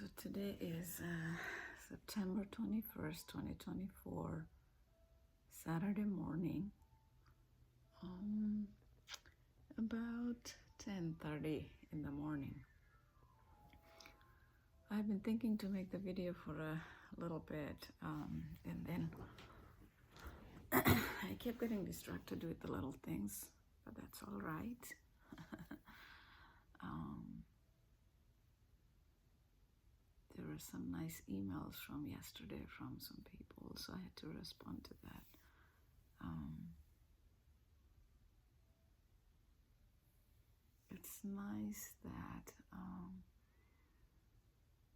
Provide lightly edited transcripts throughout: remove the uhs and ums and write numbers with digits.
So today is September 21st, 2024, Saturday morning, about 10:30 in the morning. I've been thinking to make the video for a little bit, and then I kept getting distracted with the little things, but that's all right. There were some nice emails from yesterday from some people, so I had to respond to that. It's nice that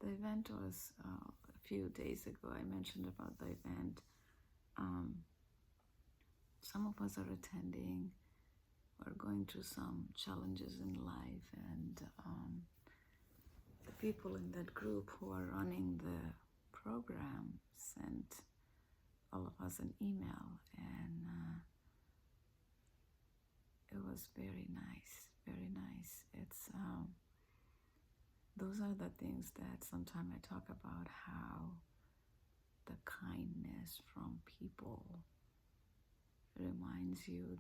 the event was a few days ago. I mentioned about the event. Some of us are attending. We're going through some challenges in life, and the people in that group who are running the program sent all of us an email, and it was very nice, very nice. It's those are the things that sometimes I talk about, how the kindness from people reminds you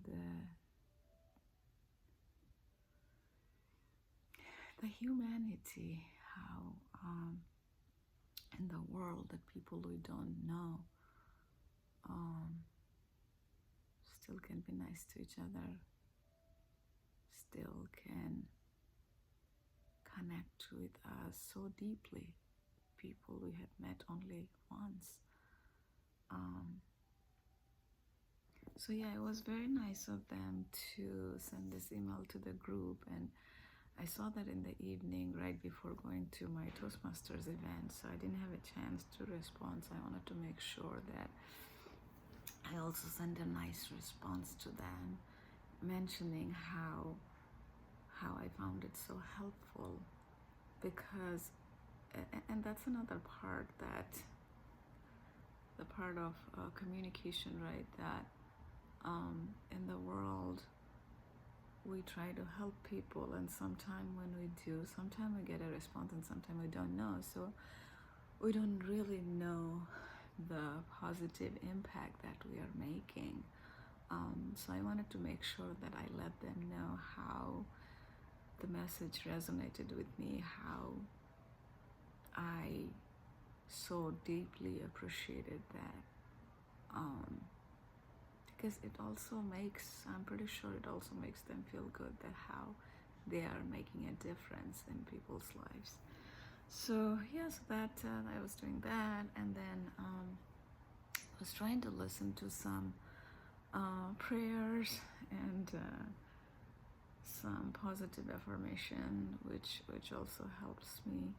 the humanity, how in the world that people we don't know still can be nice to each other, still can connect with us so deeply, people we had met only once. So yeah, it was very nice of them to send this email to the group, and I saw that in the evening right before going to my Toastmasters event, so I didn't have a chance to respond. So I wanted to make sure that I also sent a nice response to them, mentioning how I found it so helpful, because, and that's another part, that the part of communication, right, that in the world we try to help people, and sometimes when we do, sometimes we get a response and sometimes we don't know, so we don't really know the positive impact that we are making. So I wanted to make sure that I let them know how the message resonated with me, how I so deeply appreciated that, because it also makes, I'm pretty sure it also makes them feel good, that how they are making a difference in people's lives. So yes, that I was doing that, and then I was trying to listen to some prayers and some positive affirmation, which also helps me.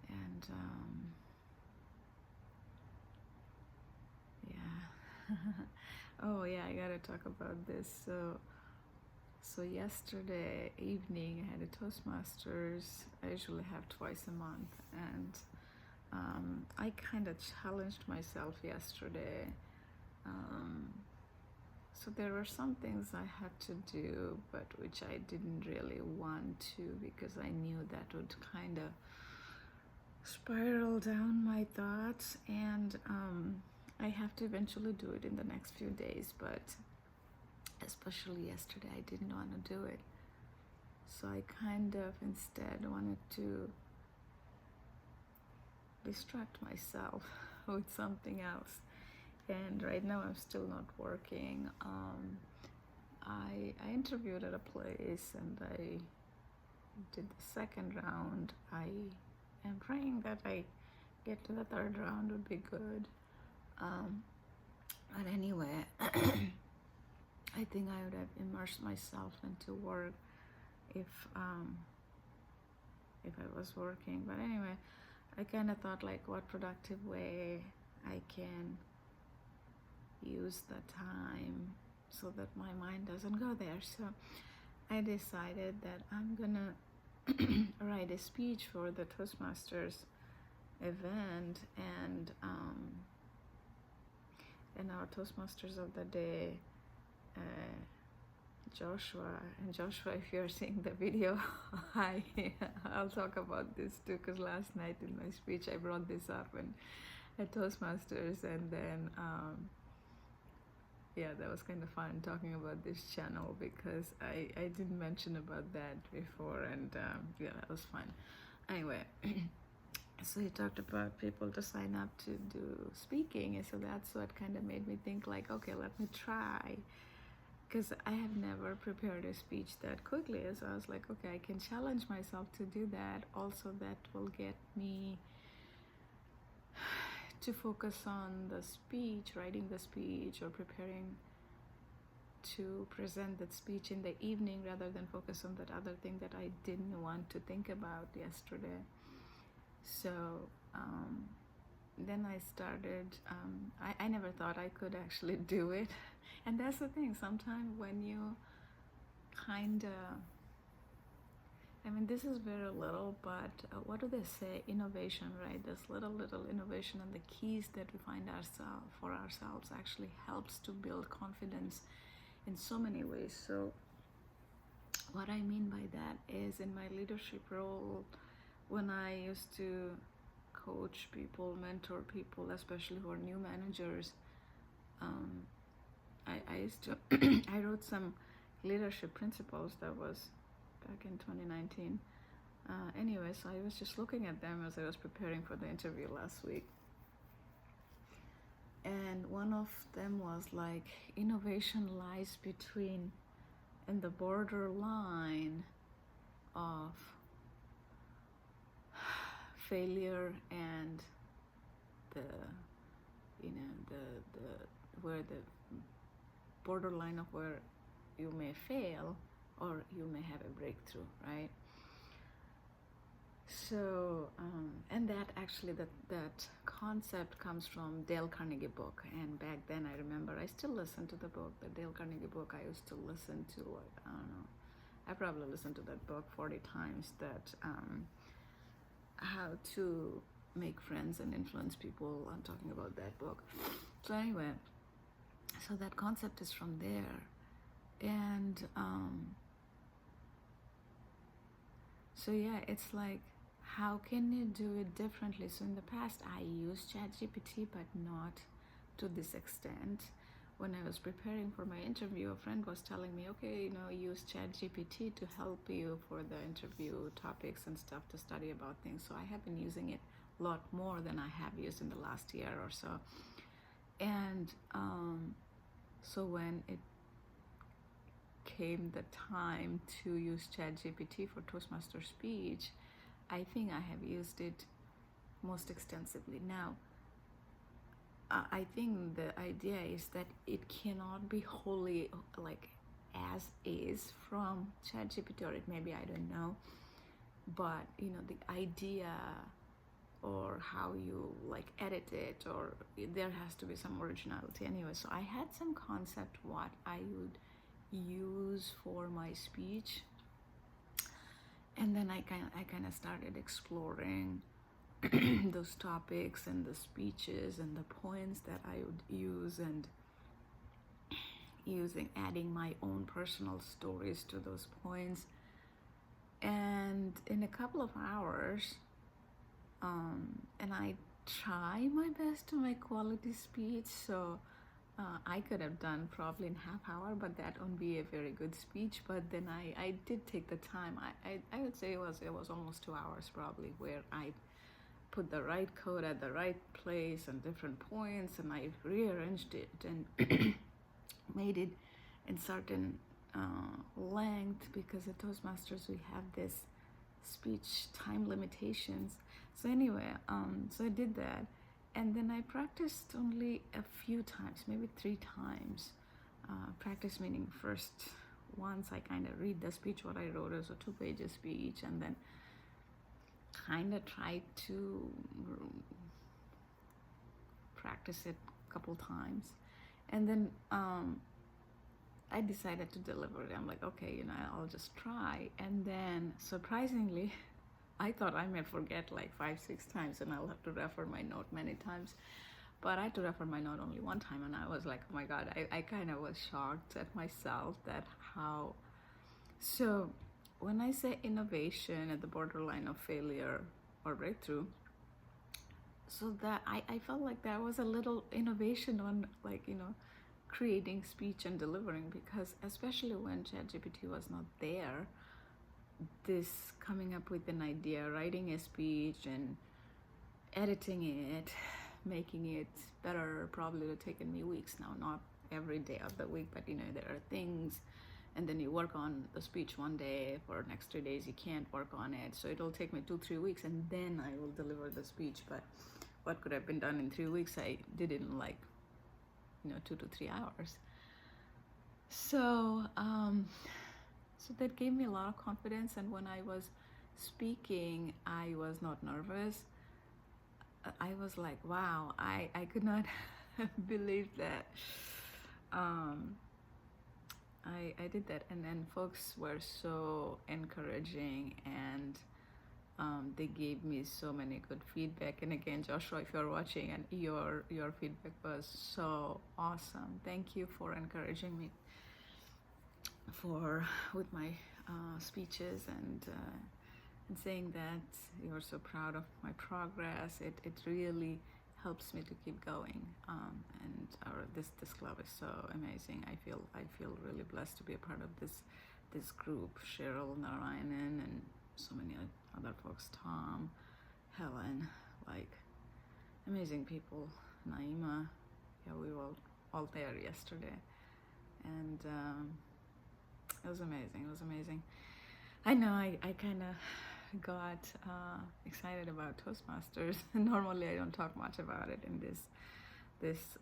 And yeah. Oh yeah, I gotta talk about this. So yesterday evening I had a Toastmasters. I usually have twice a month, and I kind of challenged myself yesterday. So there were some things I had to do, but which I didn't really want to, because I knew that would kind of spiral down my thoughts, and I have to eventually do it in the next few days, but especially yesterday I didn't want to do it. So I kind of instead wanted to distract myself with something else. And right now I'm still not working. I interviewed at a place and I did the second round. I am praying that I get to the third round, would be good. But anyway, I think I would have immersed myself into work if I was working. But anyway, I kind of thought, like, what productive way I can use the time so that my mind doesn't go there. So I decided that I'm gonna write a speech for the Toastmasters event, and our Toastmasters of the day Joshua. And Joshua, if you're seeing the video, hi. I'll talk about this too, because last night in my speech I brought this up at Toastmasters, and then yeah, that was kind of fun talking about this channel, because I didn't mention about that before, and yeah, that was fun. Anyway, so he talked about people to sign up to do speaking, and so that's what kind of made me think like, okay, let me try, because I have never prepared a speech that quickly. So I was like, okay, I can challenge myself to do that. Also, that will get me to focus on the speech, writing the speech, or preparing to present that speech in the evening, rather than focus on that other thing that I didn't want to think about yesterday. So then I started, I never thought I could actually do it. And that's the thing, sometimes when you kind of, I mean, this is very little, but what do they say? Innovation, right? This little innovation, and the keys that we find for ourselves actually helps to build confidence in so many ways. So what I mean by that is, in my leadership role, when I used to coach people, mentor people, especially who are new managers, I used to, I wrote some leadership principles. That was back in 2019. Anyway, so I was just looking at them as I was preparing for the interview last week. And one of them was like, innovation lies between, in the borderline of failure and the, you know, where the borderline of where you may fail or you may have a breakthrough, right? So, and that actually, that concept comes from Dale Carnegie book. And back then, I remember, I still listen to the book, the Dale Carnegie book. I used to listen to, like, I don't know, I probably listened to that book 40 times, that how to make friends and influence people. I'm talking about that book. So anyway, so that concept is from there. And so yeah, it's like, how can you do it differently? So in the past, I used ChatGPT, but not to this extent. When I was preparing for my interview, a friend was telling me, okay, you know, use ChatGPT to help you for the interview topics and stuff, to study about things. So I have been using it a lot more than I have used in the last year or so. And so when it came the time to use ChatGPT for Toastmaster speech, I think I have used it most extensively. Now, I think the idea is that it cannot be wholly like as is from ChatGPT, or it maybe, I don't know, but you know, the idea or how you like edit it, or there has to be some originality anyway. So I had some concept what I would use for my speech, and then I kind of started exploring those topics and the speeches and the points that I would use, and adding my own personal stories to those points. And in a couple of hours, and I try my best to make quality speech. So I could have done probably in half hour, but that won't be a very good speech. But then I did take the time. I would say it was almost 2 hours probably, where I put the right code at the right place and different points, and I rearranged it and made it in certain length, because at Toastmasters we have this speech time limitations. So anyway, so I did that, and then I practiced only a few times, maybe 3 times. Practice meaning, first once I kind of read the speech what I wrote as a 2-page speech, and then kind of tried to practice it a couple times, and then I decided to deliver it. I'm like, okay, you know, I'll just try. And then surprisingly, I thought I may forget like 5-6 times, and I'll have to refer my note many times. But I had to refer my note only one time, and I was like, oh my God, I kind of was shocked at myself that how. So when I say innovation at the borderline of failure or breakthrough, so that I felt like there was a little innovation on, like, creating speech and delivering, because especially when ChatGPT was not there, this coming up with an idea, writing a speech and editing it, making it better, probably would have taken me weeks now, not every day of the week, but there are things, and then you work on the speech one day, for next 3 days you can't work on it, so it'll take me 2-3 weeks, and then I will deliver the speech. But what could have been done in 3 weeks, I did it in like 2 to 3 hours. So so that gave me a lot of confidence, and when I was speaking, I was not nervous. I was like, wow, I could not believe that I did that. And then folks were so encouraging, and they gave me so many good feedback. And again, Joshua, if you're watching, and your feedback was so awesome. Thank you for encouraging me with my speeches, and saying that you're so proud of my progress. It really helps me to keep going. And this club is so amazing. I feel really blessed to be a part of this group. Cheryl, Narayanan, and so many other folks. Tom, Helen, like amazing people. Naima, yeah, we were all there yesterday, and it was amazing. It was amazing. I know I kind of got excited about Toastmasters. Normally I don't talk much about it in these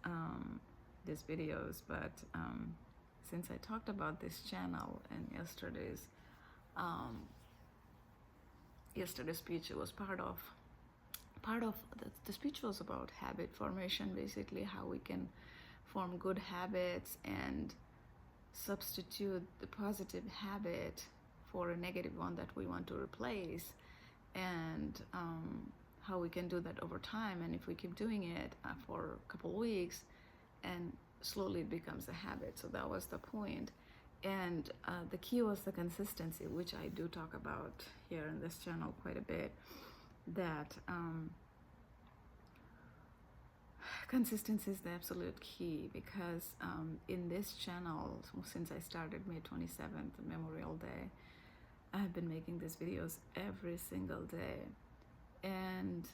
videos, but since I talked about this channel in yesterday's speech, it was part of the speech was about habit formation, basically how we can form good habits and substitute the positive habit for a negative one that we want to replace, and how we can do that over time. And if we keep doing it for a couple weeks, and slowly it becomes a habit. So that was the point. And the key was the consistency, which I do talk about here in this channel quite a bit, that consistency is the absolute key, because in this channel, since I started May 27th, Memorial Day, I have been making these videos every single day. And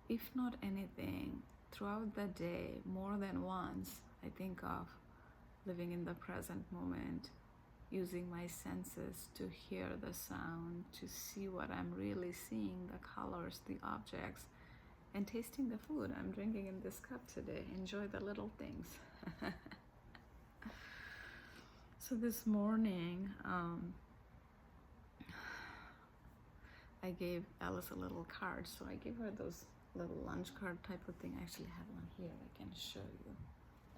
if not anything, throughout the day, more than once, I think of living in the present moment, using my senses to hear the sound, to see what I'm really seeing, the colors, the objects, and tasting the food I'm drinking in this cup today. Enjoy the little things. So this morning, I gave Alice a little card. So I gave her those little lunch card type of thing. I actually have one here. I can show you.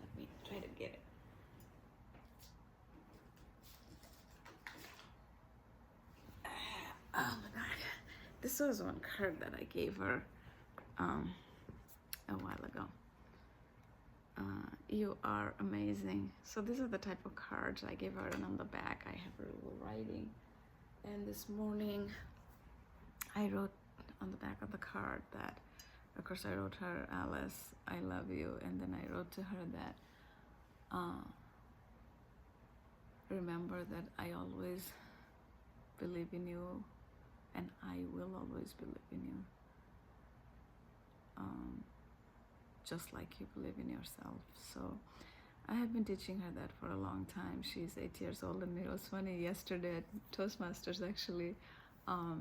Let me try to get it. Oh my God. This was one card that I gave her a while ago. You are amazing. So these are the type of cards I gave her, and on the back I have her little writing. And this morning I wrote on the back of the card that, of course, I wrote her, Alice, I love you. And then I wrote to her that, remember that I always believe in you, and I will always believe in you. Just like you believe in yourself. So I have been teaching her that for a long time. She's 8 years old, and it was funny, yesterday at Toastmasters, actually, I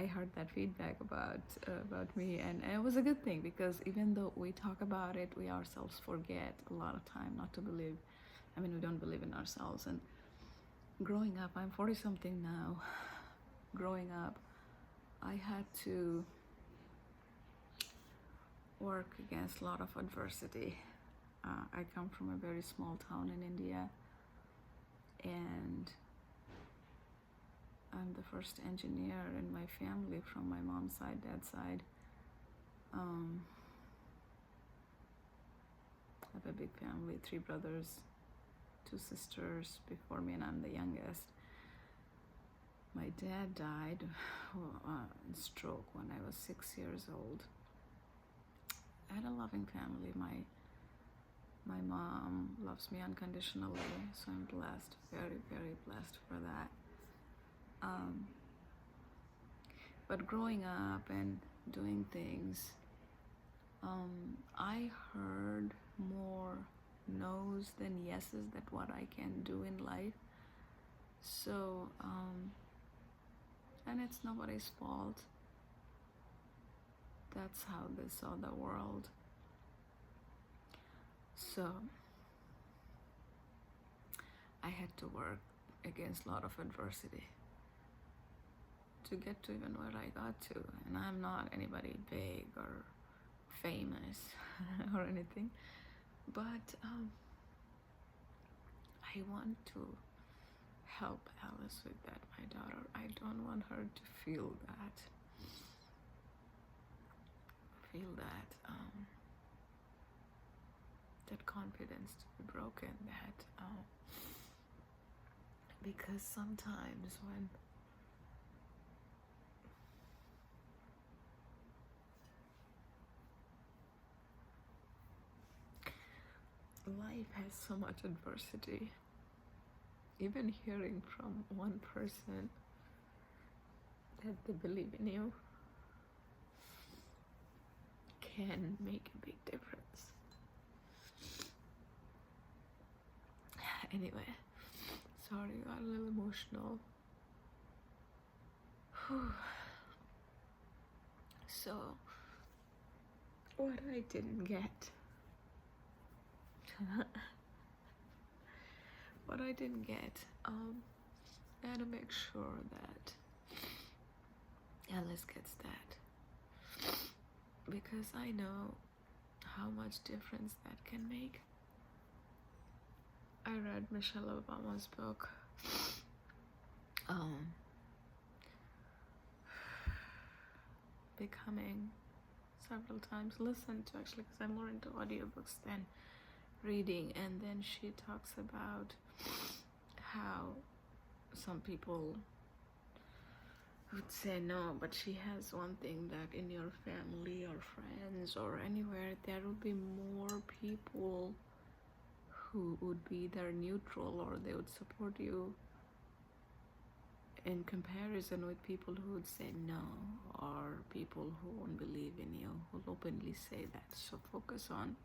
heard that feedback about me, and it was a good thing, because even though we talk about it, we ourselves forget a lot of time not to believe. I mean, we don't believe in ourselves. And growing up, I'm 40 something now. Growing up, I had to work against a lot of adversity. I come from a very small town in India, and I'm the first engineer in my family from my mom's side, dad's side. Um, I have a big family, 3 brothers, 2 sisters before me, and I'm the youngest. My dad died in stroke when I was 6 years old. I had a loving family. My mom loves me unconditionally, so I'm blessed, very, very blessed for that. But growing up and doing things, I heard more no's than yeses that what I can do in life. So, and it's nobody's fault. That's how they saw the world. So, I had to work against a lot of adversity to get to even where I got to. And I'm not anybody big or famous or anything, but I want to help Alice with that, my daughter. I don't want her to feel that that confidence to be broken, that because sometimes when life has so much adversity, even hearing from one person that they believe in you can make a big difference. Anyway, sorry, I got a little emotional. So, what I didn't get, I had to make sure that Alice gets that, because I know how much difference that can make. I read Michelle Obama's book, Becoming, several times, listened to actually, because I'm more into audiobooks than reading, and then she talks about how some people would say no, but she has one thing, that in your family or friends or anywhere, there will be more people who would be either neutral or they would support you in comparison with people who would say no, or people who won't believe in you, who will openly say that. So focus on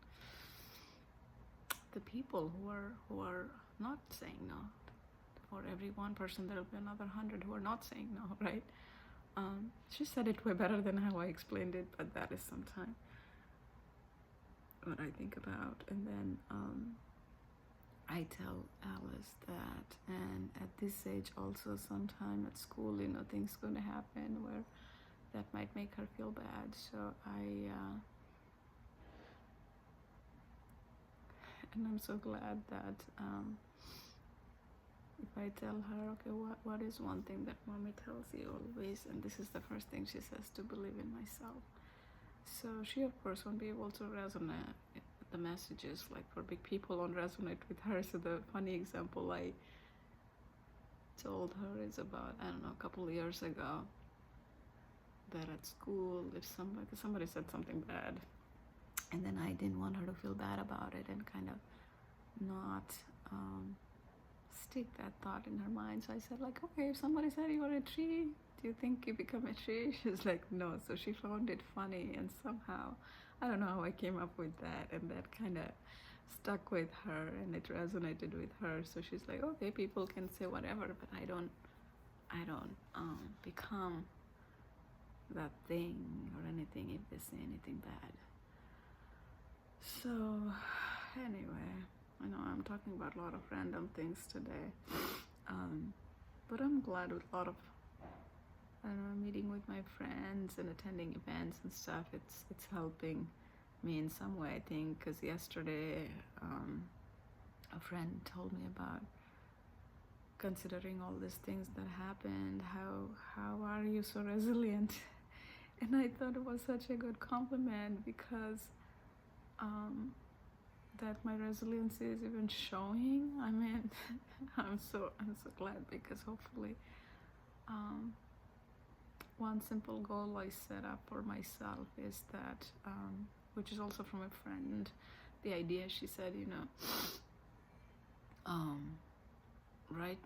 the people who are not saying no. For every one person, there will be another 100 who are not saying no, right? She said it way better than how I explained it, but that is sometimes what I think about. And then I tell Alice that, and at this age also, sometime at school, things going to happen where that might make her feel bad. So and I'm so glad that if I tell her, okay, what is one thing that mommy tells you always, and this is the first thing she says, to believe in myself. So she, of course, won't be able to resonate with the messages, like for big people won't resonate with her. So the funny example I told her is about, I don't know, a couple of years ago, that at school, if somebody said something bad, and then I didn't want her to feel bad about it and kind of not stick that thought in her mind. So I said, like, okay, if somebody said you were a tree, do you think you become a tree? She's like, no. So she found it funny, and somehow, I don't know how I came up with that, and that kind of stuck with her, and it resonated with her. So she's like, okay, people can say whatever, but I don't become that thing or anything if they say anything bad. So anyway, I know I'm talking about a lot of random things today, but I'm glad with a lot of, I don't know, meeting with my friends and attending events and stuff. It's helping me in some way, I think, because yesterday a friend told me about, considering all these things that happened, how are you so resilient? And I thought it was such a good compliment because that my resilience is even showing. I mean, I'm so glad, because hopefully one simple goal I set up for myself is that, which is also from a friend, the idea, she said, write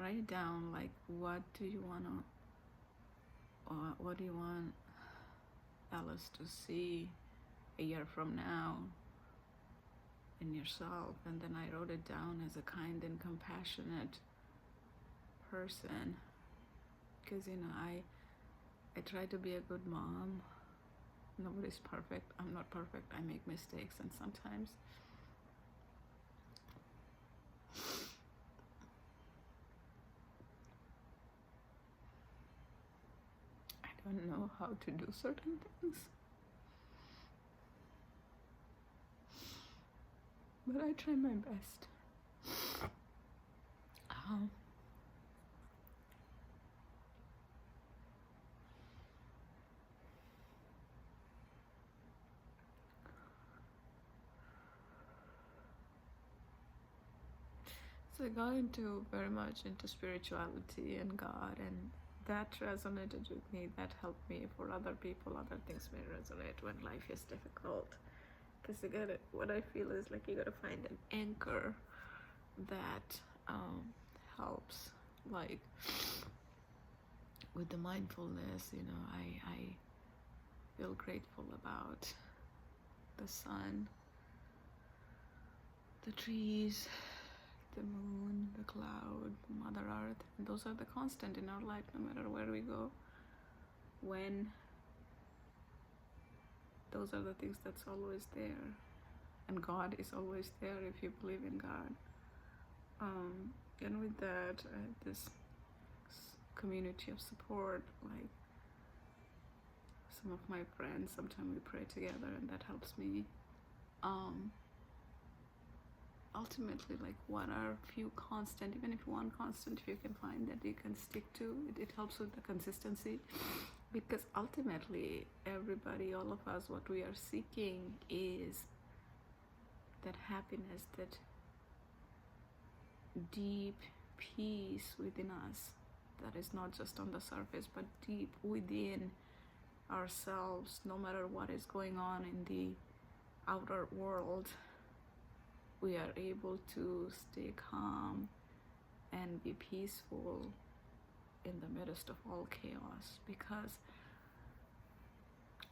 write it down, like what do you want Alice to see a year from now in yourself. And then I wrote it down as a kind and compassionate person, because I try to be a good mom. Nobody's perfect. I'm not perfect. I make mistakes, and sometimes I don't know how to do certain things, but I try my best. So I got very much into spirituality and God, and that resonated with me. That helped me. For other people, other things may resonate when life is difficult. Because what I feel is like you gotta find an anchor that helps. Like with the mindfulness, I feel grateful about the sun, the trees, the moon, the cloud, Mother Earth. And those are the constant in our life, no matter where we go. When those are the things that's always there. And God is always there if you believe in God. And with that, this community of support, like some of my friends, sometimes we pray together, and that helps me. Ultimately, like, what are a few constant, even if one constant, if you can find that you can stick to, it helps with the consistency. Because ultimately, everybody, all of us, what we are seeking is that happiness, that deep peace within us, that is not just on the surface, but deep within ourselves. No matter what is going on in the outer world, we are able to stay calm and be peaceful in the midst of all chaos, because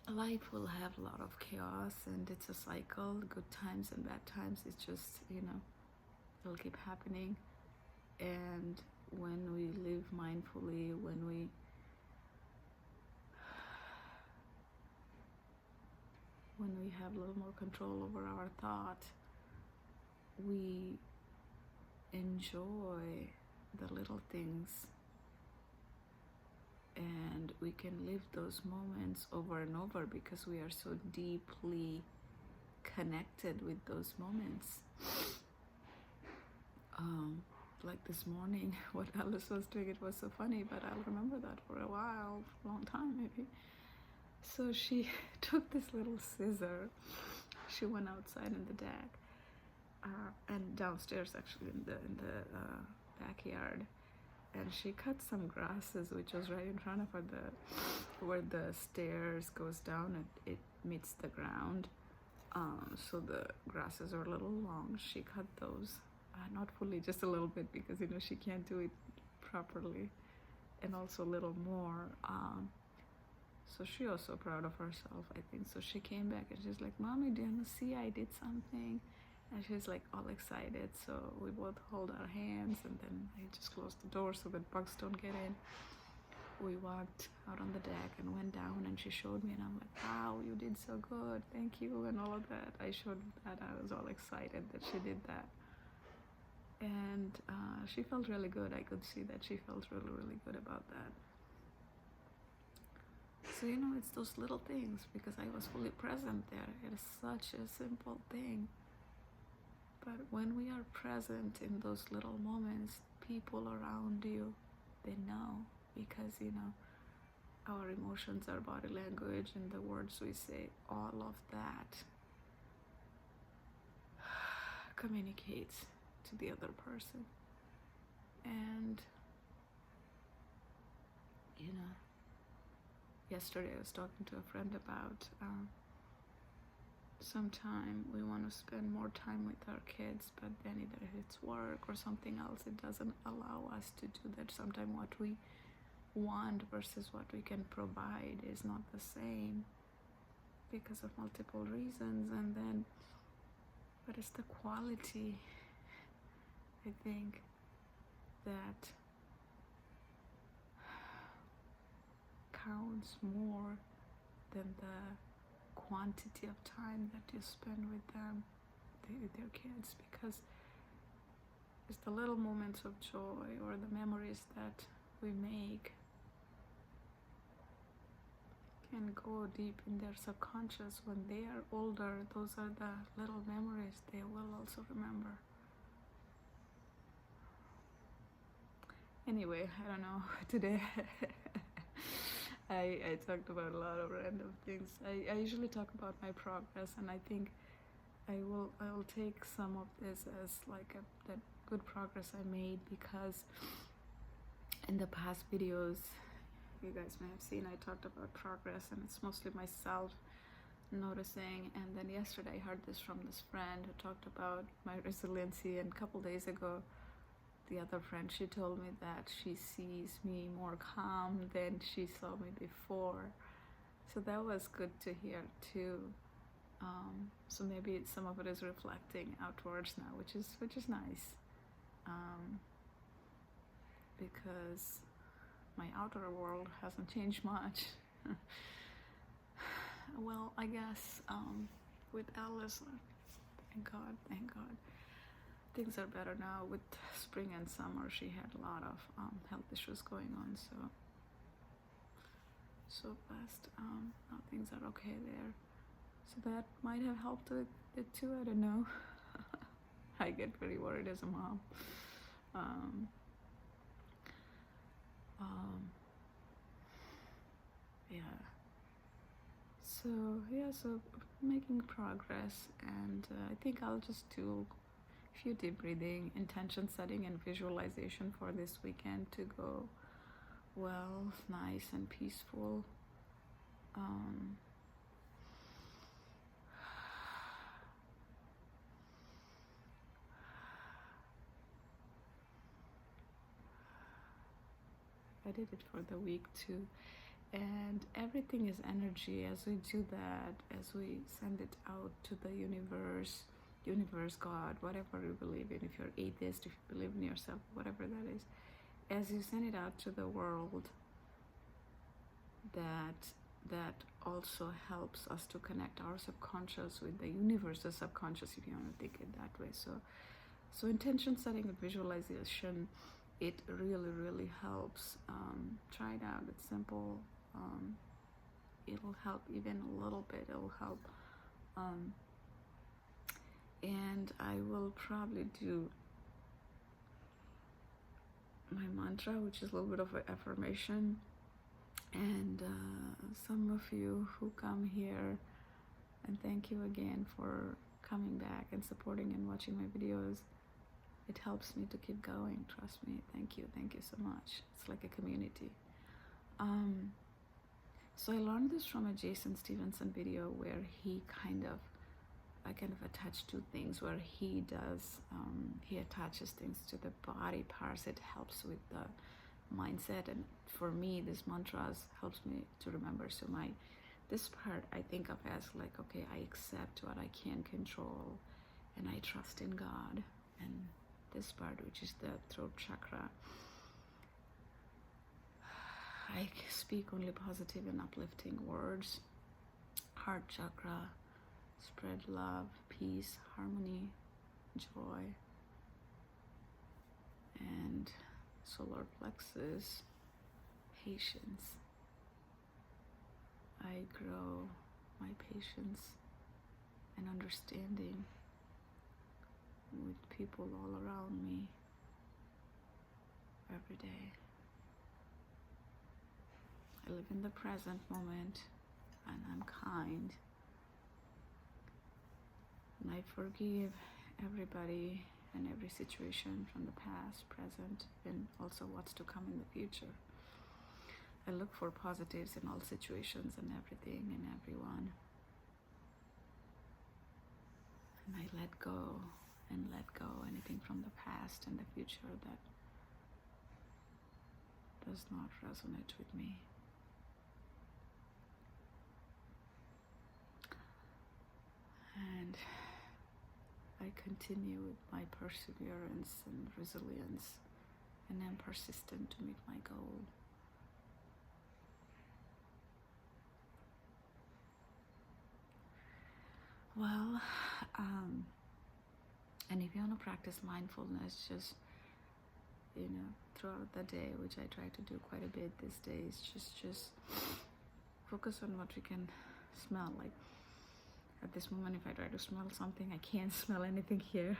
life will have a lot of chaos, and it's a cycle. Good times and bad times, it's just, it'll keep happening. And when we live mindfully, when we have a little more control over our thought, we enjoy the little things, and we can live those moments over and over because we are so deeply connected with those moments. Like this morning, what Alice was doing, it was so funny, but I'll remember that for a while, for a long time maybe. So she took this little scissor. She went outside in the deck, and downstairs actually in the backyard, and she cut some grasses, which was right in front of her, where the stairs goes down and it meets the ground. So the grasses are a little long. She cut those, not fully, just a little bit, because she can't do it properly, and also a little more. So she was so proud of herself, I think. So she came back and she's like, "Mommy, do you see I did something?" And she's like all excited. So we both hold our hands, and then I just closed the door so that bugs don't get in. We walked out on the deck and went down, and she showed me, and I'm like, "Wow, you did so good, thank you," and all of that. I showed that. I was all excited that she did that. And she felt really good. I could see that she felt really, really good about that. So, it's those little things, because I was fully present there. It is such a simple thing. But when we are present in those little moments, people around you, they know, because, our emotions, our body language, and the words we say, all of that communicates to the other person. And yesterday I was talking to a friend about sometime we want to spend more time with our kids, but then either it's work or something else, it doesn't allow us to do that. Sometimes what we want versus what we can provide is not the same because of multiple reasons. And then, but it's the quality, I think, that counts more than the quantity of time that you spend with them, with your kids, because it's the little moments of joy or the memories that we make can go deep in their subconscious. When they are older, those are the little memories they will also remember. Anyway, I don't know, today I talked about a lot of random things. I usually talk about my progress, and I think I will take some of this as like the good progress I made, because in the past videos you guys may have seen I talked about progress, and it's mostly myself noticing. And then yesterday I heard this from this friend who talked about my resiliency, and a couple days ago the other friend, she told me that she sees me more calm than she saw me before. So that was good to hear too. So maybe some of it is reflecting outwards now, which is nice, because my outer world hasn't changed much. Well, I guess with Alice, thank God, things are better now. With spring and summer, she had a lot of health issues going on, so blessed. Now things are okay there. So that might have helped with it too, I don't know. I get very worried as a mom. So making progress, and I think I'll just do a few deep breathing, intention setting, and visualization for this weekend to go well, nice and peaceful. I did it for the week too, and everything is energy. As we do that, as we send it out to the universe, God, whatever you believe in, if you're atheist, if you believe in yourself, whatever that is, as you send it out to the world, that also helps us to connect our subconscious with the universe, the subconscious, if you want to think it that way. So intention setting and visualization, it really helps. Try it out. It's simple. It'll help even a little bit. It'll help. And I will probably do my mantra, which is a little bit of an affirmation. And some of you who come here, and thank you again for coming back and supporting and watching my videos. It helps me to keep going, trust me. Thank you so much. It's like a community. So I learned this from a Jason Stevenson video where he I kind of attach two things, where he does, he attaches things to the body parts. It helps with the mindset, and for me, this mantras helps me to remember. So this part I think of as like, okay, I accept what I can control, and I trust in God. And this part, which is the throat chakra, I speak only positive and uplifting words. Heart chakra, spread love, peace, harmony, joy. And solar plexus, patience. I grow my patience and understanding with people all around me every day. I live in the present moment, and I'm kind, and I forgive everybody and every situation from the past, present, and also what's to come in the future. I look for positives in all situations and everything and everyone. And I let go anything from the past and the future that does not resonate with me. And I continue with my perseverance and resilience, and I'm persistent to meet my goal. Well, and if you want to practice mindfulness, just, throughout the day, which I try to do quite a bit these days, just focus on what you can smell. Like at this moment, if I try to smell something, I can't smell anything here.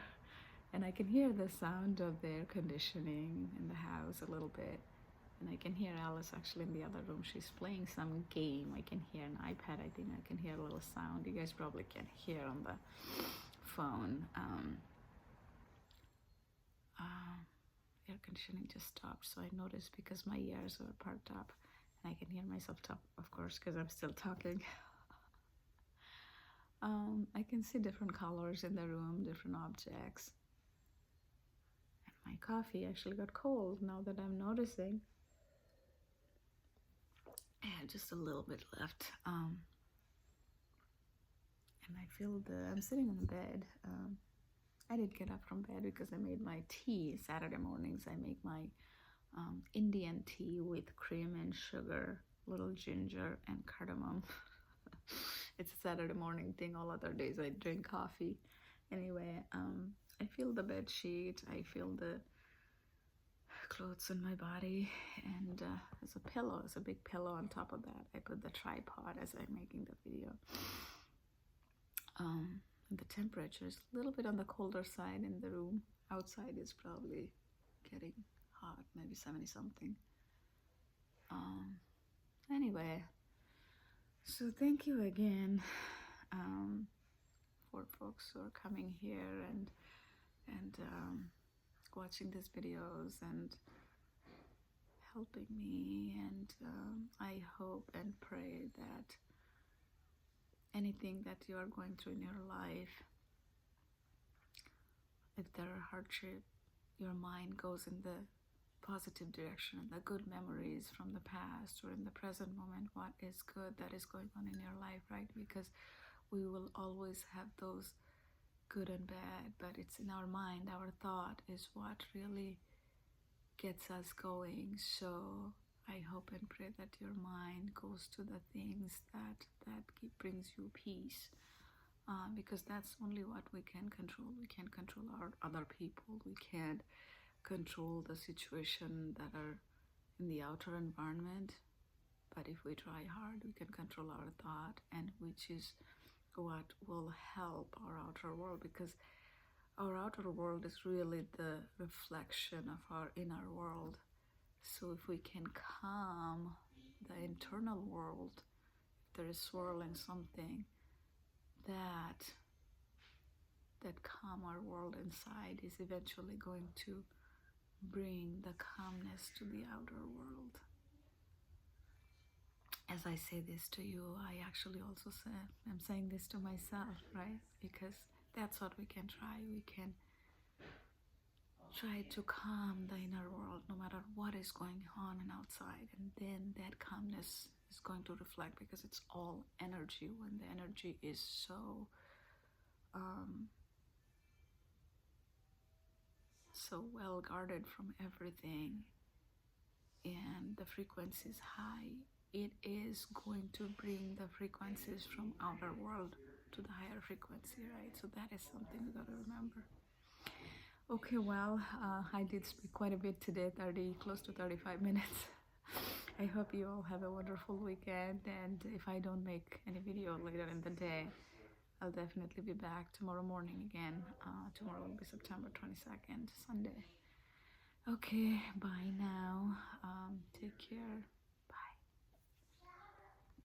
And I can hear the sound of the air conditioning in the house a little bit. And I can hear Alice actually in the other room. She's playing some game. I can hear an iPad. I think I can hear a little sound. You guys probably can't hear on the phone. Air conditioning just stopped. So I noticed because my ears are perked up. And I can hear myself talk, of course, because I'm still talking. I can see different colors in the room, different objects. And my coffee actually got cold now that I'm noticing. I have just a little bit left. And I feel I'm sitting on the bed. I did get up from bed because I made my tea. Saturday mornings I make my Indian tea with cream and sugar, little ginger and cardamom. It's a Saturday morning thing. All other days I drink coffee. Anyway, I feel the bed sheet. I feel the clothes on my body, and there's a pillow. There's a big pillow on top of that. I put the tripod as I'm making the video. The temperature is a little bit on the colder side in the room. Outside is probably getting hot, maybe 70 something. Anyway, so thank you again for folks who are coming here and watching these videos and helping me, and I hope and pray that anything that you are going through in your life, if there are hardship, your mind goes in the positive direction, the good memories from the past or in the present moment, what is good that is going on in your life, right? Because we will always have those good and bad, but it's in our mind. Our thought is what really gets us going. So I hope and pray that your mind goes to the things that brings you peace, because that's only what we can control. We can't control our other people. We can't control the situation that are in the outer environment. But if we try hard, we can control our thought, and which is what will help our outer world, because our outer world is really the reflection of our inner world. So if we can calm the internal world, if there is swirling something, that calm our world inside is eventually going to bring the calmness to the outer world. As I say this to you, I actually also I'm saying this to myself, right? Because that's what we can try. We can try to calm the inner world no matter what is going on and outside, and then that calmness is going to reflect, because it's all energy. When the energy is so well guarded from everything and the frequency is high, it is going to bring the frequencies from outer world to the higher frequency, right? So that is something we got to remember. Okay, well, I did speak quite a bit today, close to 35 minutes. I hope you all have a wonderful weekend, and if I don't make any video later in the day, I'll definitely be back tomorrow morning again. Tomorrow will be September 22nd, Sunday. Okay, bye now. Take care.